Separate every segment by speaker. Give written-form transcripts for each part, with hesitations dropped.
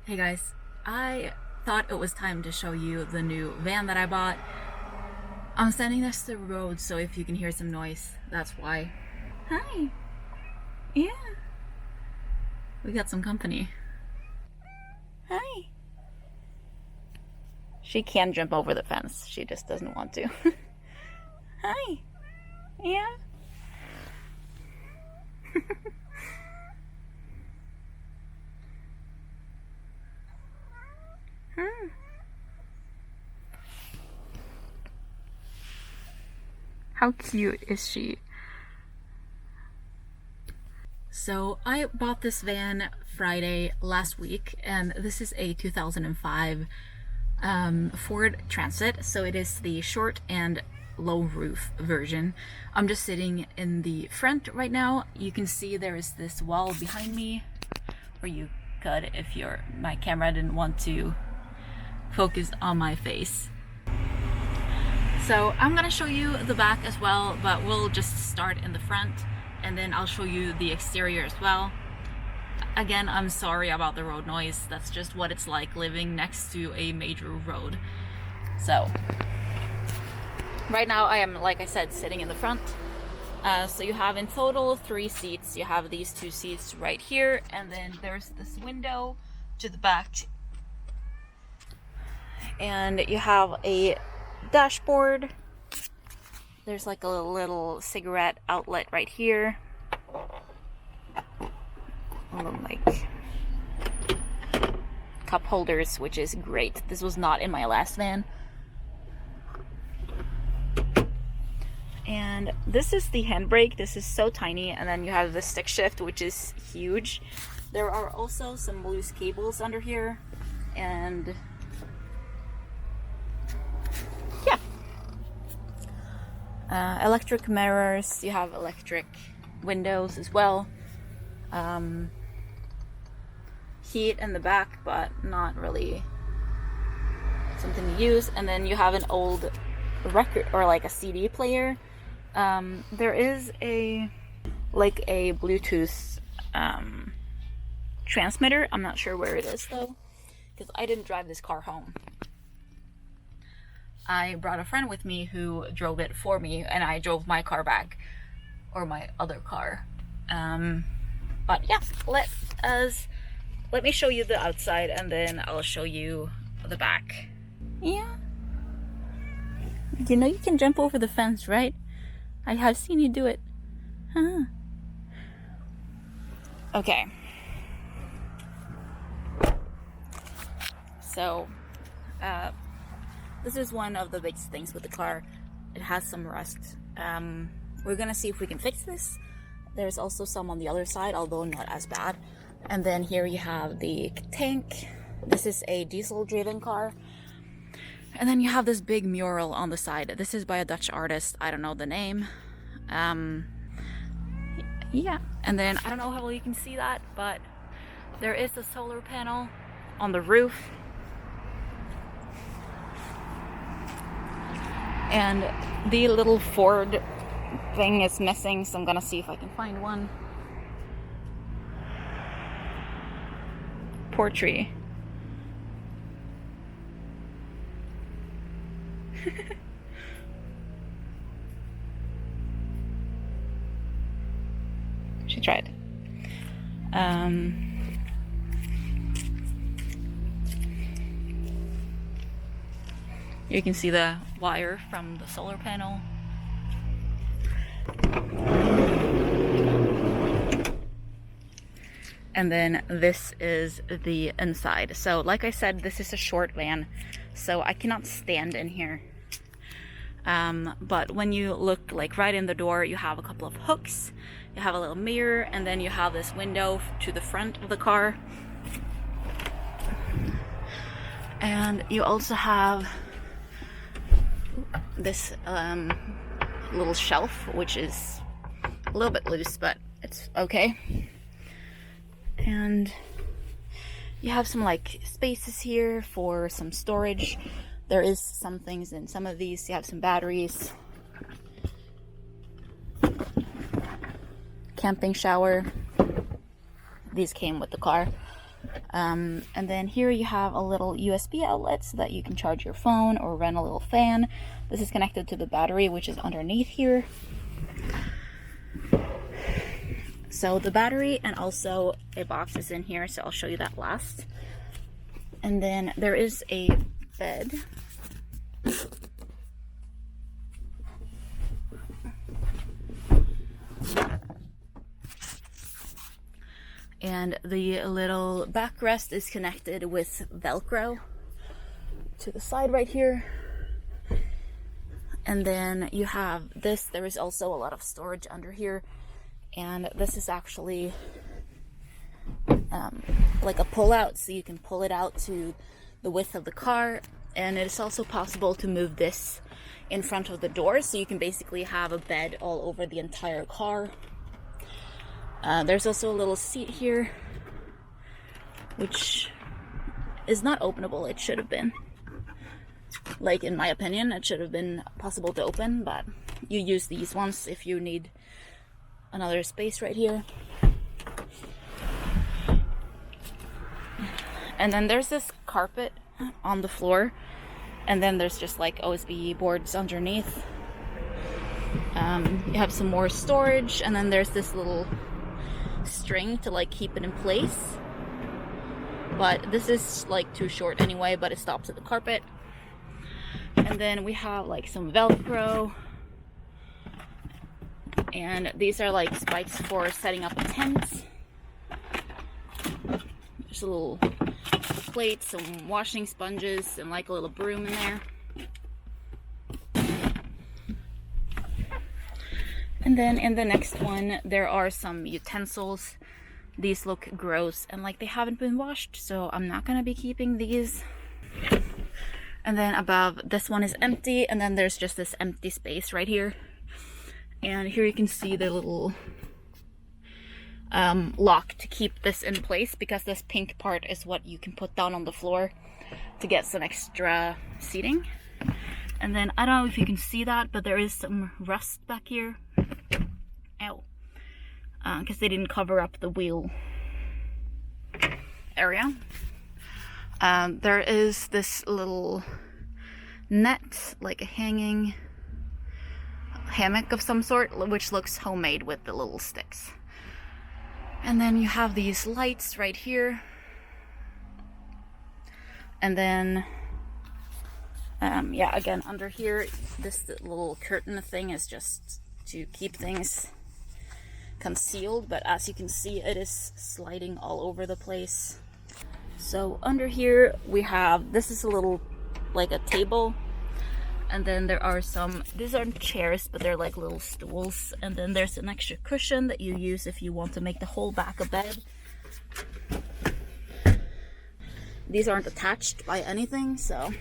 Speaker 1: Hey guys, I thought it was time to show you the new van that I bought. I'm standing next to the road, so if you can hear some noise, that's why. Hi. Yeah. We got some company. Hi. She can jump over the fence. She just doesn't want to. Hi. Yeah. Hmm. How cute is she? So I bought this van Friday last week, and this is a 2005 Ford Transit. So it is the short and low roof version. I'm just sitting in the front right now. You can see there is this wall behind me, or you could if my camera didn't want to focus on my face. So I'm gonna show you the back as well, but we'll just start in the front and then I'll show you the exterior as well. Again, I'm sorry about the road noise. That's just what it's like living next to a major road. So right now I am, like I said, sitting in the front. So you have in total 3 seats. You have these 2 seats right here, and then there's this window to the back. And you have a dashboard. There's like a little cigarette outlet right here. Little like cup holders, which is great. This was not in my last van. And this is the handbrake. This is so tiny, and then you have the stick shift, which is huge. There are also some loose cables under here, and yeah. Electric mirrors. You have electric windows as well. Heat in the back, but not really something to use. And then you have an old record or like a CD player. There is a Bluetooth transmitter. I'm not sure where it is though, because I didn't drive this car home. I brought a friend with me who drove it for me, and I drove my car back, or my other car. But yeah, let me show you the outside, and then I'll show you the back. Yeah. You know you can jump over the fence, right? I have seen you do it. Huh. Okay. So, this is one of the biggest things with the car. It has some rust. We're gonna see if we can fix this. There's also some on the other side, although not as bad. And then here you have the tank. This is a diesel-driven car. And then you have this big mural on the side. This is by a Dutch artist. I don't know the name. Yeah. And then I don't know how well you can see that, but there is a solar panel on the roof. And the little Ford thing is missing, so I'm gonna see if I can find one. Portrait. She tried. You can see the wire from the solar panel. And then this is the inside. So like I said, this is a short van, so I cannot stand in here. But when you look like right in the door, you have a couple of hooks, you have a little mirror, and then you have this window to the front of the car. And you also have this little shelf, which is a little bit loose, but it's okay. And you have some like spaces here for some storage. There is some things in some of these. You have some batteries, camping shower. These came with the car. And then here you have a little USB outlet so that you can charge your phone or run a little fan. This is connected to the battery, which is underneath here. So the battery and also a box is in here, so I'll show you that last. And then there is a bed. And the little backrest is connected with Velcro to the side right here. And then you have this. There is also a lot of storage under here. And this is actually like a pull-out, so you can pull it out to the width of the car. And it's also possible to move this in front of the door, so you can basically have a bed all over the entire car. There's also a little seat here, which is not openable. It should have been. Like, in my opinion, it should have been possible to open, but you use these ones if you need another space right here. And then there's this carpet on the floor, and then there's just like OSB boards underneath. You have some more storage, and then there's this little string to like keep it in place, but this is like too short anyway, but it stops at the carpet. And then we have like some Velcro, and these are like spikes for setting up a tent. There's a little plate, some washing sponges, and like a little broom in there. And then in the next one, there are some utensils. These look gross and like they haven't been washed, so I'm not gonna be keeping these. And then above, this one is empty, and then there's just this empty space right here. And here you can see the little lock to keep this in place, because this pink part is what you can put down on the floor to get some extra seating. And then I don't know if you can see that, but there is some rust back here. Ow. Because they didn't cover up the wheel area. There is this little net, like a hanging hammock of some sort, which looks homemade with the little sticks. And then you have these lights right here. And then, yeah, again, under here, this little curtain thing is just to keep things concealed, but as you can see, it is sliding all over the place. So under here we have, this is a little, like a table, and then there are some, these aren't chairs, but they're like little stools, and then there's an extra cushion that you use if you want to make the whole back a bed. These aren't attached by anything, so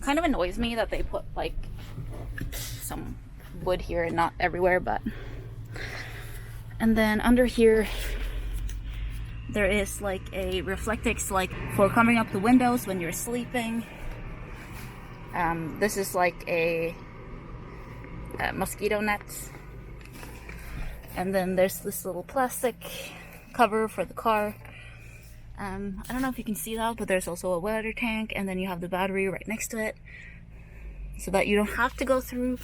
Speaker 1: kind of annoys me that they put like some wood here and not everywhere, but. And then under here there is like a Reflectix, like for covering up the windows when you're sleeping. This is like a mosquito net. And then there's this little plastic cover for the car. I don't know if you can see that, but there's also a water tank, and then you have the battery right next to it, so that you don't have to go through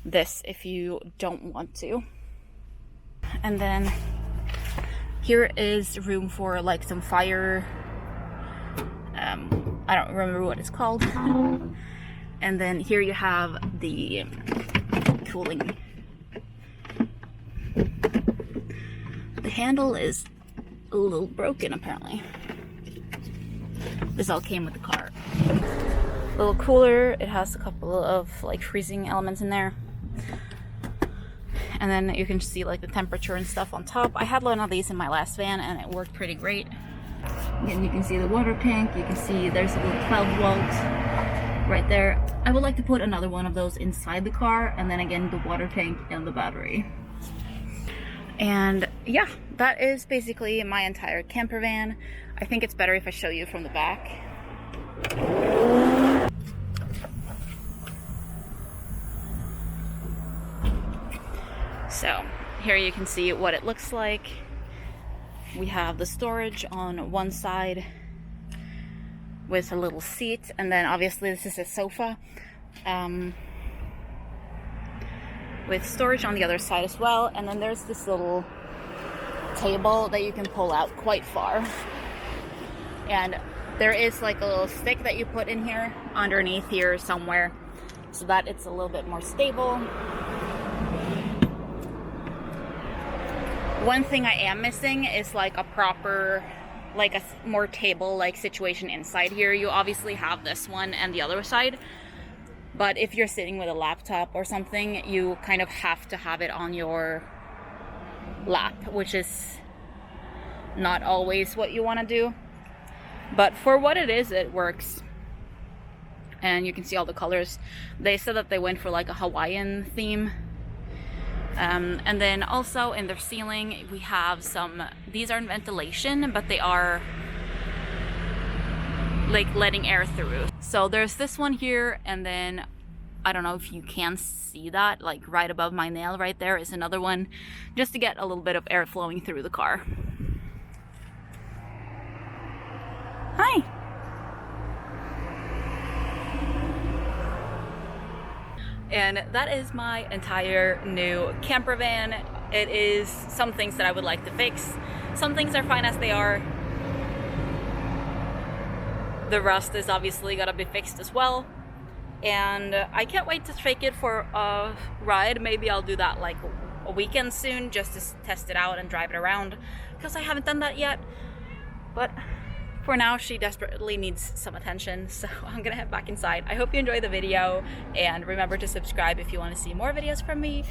Speaker 1: this if you don't want to. And then here is room for like some fire, I don't remember what it's called. And then here you have the cooling. The handle is a little broken apparently. This all came with the car. A little cooler, it has a couple of like freezing elements in there. And then you can see like the temperature and stuff on top. I had one of these in my last van and it worked pretty great. Again, you can see the water tank, you can see there's a little 12 volt right there. I would like to put another one of those inside the car, and then again the water tank and the battery. And yeah, that is basically my entire camper van. I think it's better if I show you from the back. So here you can see what it looks like. we have the storage on one side with a little seat, and then obviously this is a sofa with storage on the other side as well. And then there's this little table that you can pull out quite far, and there is like a little stick that you put in here underneath here somewhere so that it's a little bit more stable. One thing I am missing is like a proper, like a more table like situation inside here. You obviously have this one and the other side, but if you're sitting with a laptop or something, you kind of have to have it on your lap, which is not always what you want to do, but for what it is, it works. And you can see all the colors. They said that they went for like a Hawaiian theme. And then also in their ceiling we have some, these aren't ventilation, but they are like letting air through. So there's this one here, and then I don't know if you can see that, like right above my nail right there is another one, just to get a little bit of air flowing through the car. Hi! And that is my entire new camper van. It is some things that I would like to fix. Some things are fine as they are. The rust is obviously gotta be fixed as well. And I can't wait to take it for a ride. Maybe I'll do that like a weekend soon, just to test it out and drive it around, because I haven't done that yet. But for now, she desperately needs some attention, so I'm gonna head back inside. I hope you enjoyed the video, and remember to subscribe if you want to see more videos from me.